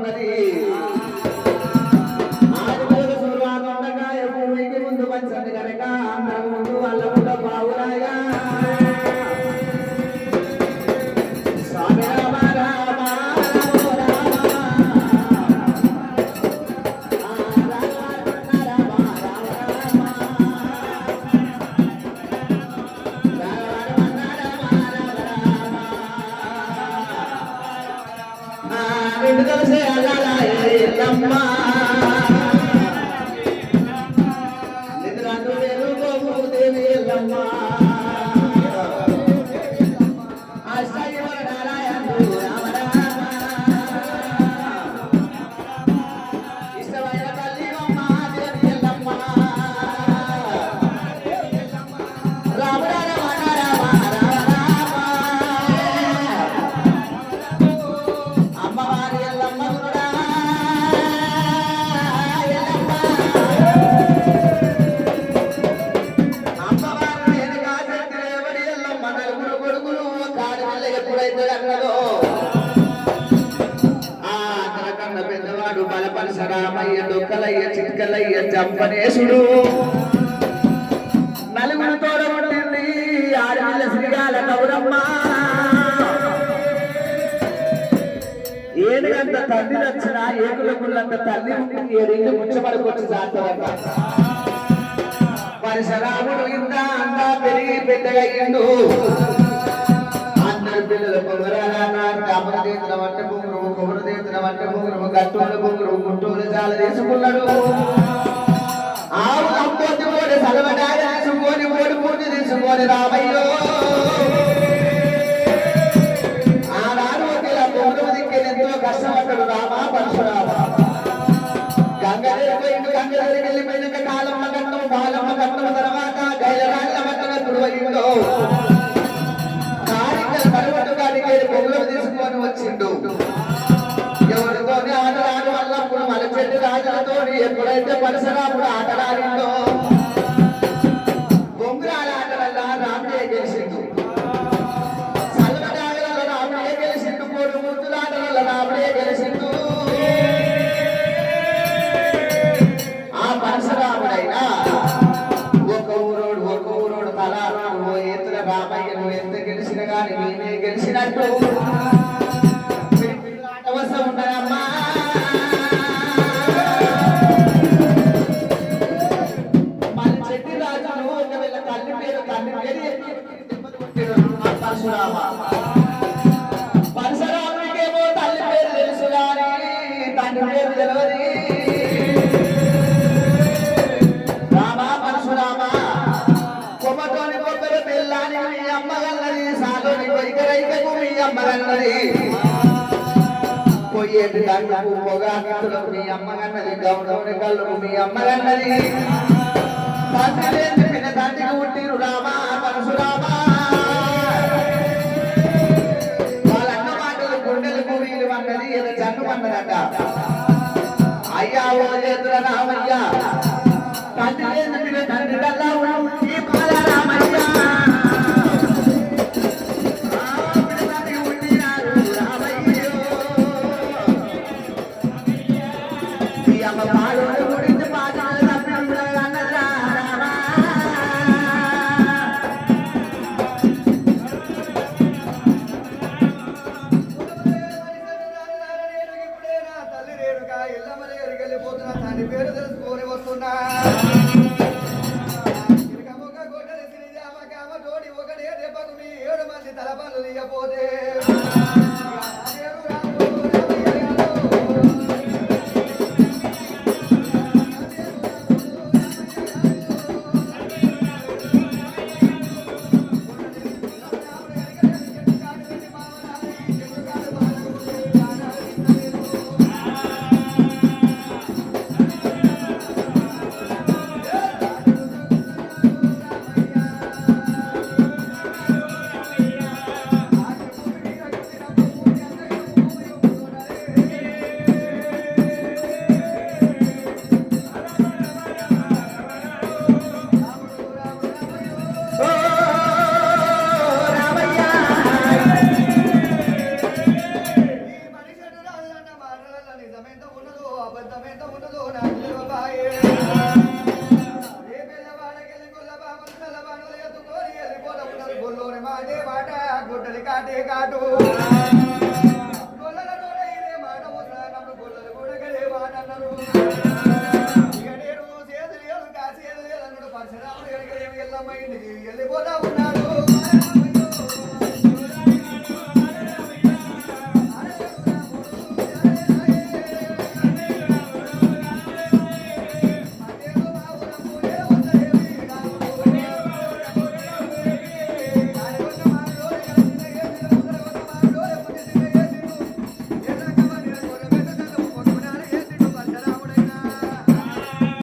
ఉన్నది ఆదిమూల సూర్వానందకాయ భూమికి ముందు పంచండి కనుక అందరం ముందు వాళ్ళ ముందు బావురాయా స్వామి రామ రామ డొక్కలయ్య చిట్కలయ్య చంపనేశుడు నలుగురు తోడబుట్టింది ఆడపిల్ల శ్రీగాల గౌరమ్మ ఏనుగంత తల్లి నచ్చిన ఏకుల గుళ్ళంత తల్లి ఏడు ముచ్చబడుకొచ్చి జాతరంట పరశురాముడు ఇంత అంతా పెరిగి పెద్దగయ్యిండు అందరు పిల్లలు కమల దేతుల వంట బొంగురు కొబ్బరి దేతుల వంట బొంగురు గట్టుల బొంగురు గుంటూరు చాలా తీసుకున్నాడు ఆవు కంపోతి పోటీ సలవడాగ తీసుకొని ఓడి పూర్తి తీసుకొని రామయ్యో ఆనాడు ఇలా బొంగురు దిక్కేది ఎంతో కష్టపడ్డాడు రామ పరశురామ గంగదేరిపోయిండు గంగదేరికి వెళ్ళిపోయినాక కాలమ్మ కట్టం బాలమ్మ కట్టం తర్వాత గైలరాళ్ళ మట్టగా తుడవయిందో పొగలు తీసుకొని వచ్చిండు ఎవరితోని ఆటలాడి వల్లప్పుడు మన చెట్టు రాజులతో ఎప్పుడైతే పరశురాముడు ఆటలాడిండో బొంగురాల ఆటలల్లా రాముడే గెలిచిండు సల్వడాగలలో రాముడే గెలిచిండు కోడు ముద్దులాటలలో రాముడే గెలిచిండు ఆ పరశురాముడైనా ఒక ఊరోడు తలా ఎత్తుల రామయ్య నువ్వు ఎంత గెలిచిన గాని నేనే గెలిచినట్టు అవసరం ఉండదమ్మా మన చెట్టి రాజును ఒకవేళ తల్లి పేరు పరశురామ పరశురాముడికేమో తల్లి పేరు తెలుసు గాని తండ్రి పేరు తెలియదు పోయేటి దాంట్లో పొగాకులకు మీ అమ్మగన్నది గౌరవని కళ్ళకు మీ అమ్మగన్నది తండ్రి లేని చెప్పిన తండ్రికి పుట్టిరు రామ పరశురామ వాళ్ళన్న మాటలు గుండెలకు వీలు అన్నది ఏదో జన్ను అన్నదట అయ్యా ఓ చేతుల రామయ్య తండ్రి లేని చెప్పిన తండ్రి కల్లా ఈ బాల రామయ్య నిజమెంత ఉన్నదో అబద్ధమెంత ఉన్నదో నాకు తెలియబాయే ఏ పిల్లవాడకెళ్ళి గొల్ల బాబులు చల్లబానులు ఎత్తుకొని వెళ్ళిపోతున్నారు గొల్లోని మాటే మాట గుడ్డలి కాటే కాటు గొల్లల నోట ఇదే మాట వస్తున్నప్పుడు గొల్లలు కూడా గదే మాట అన్నారు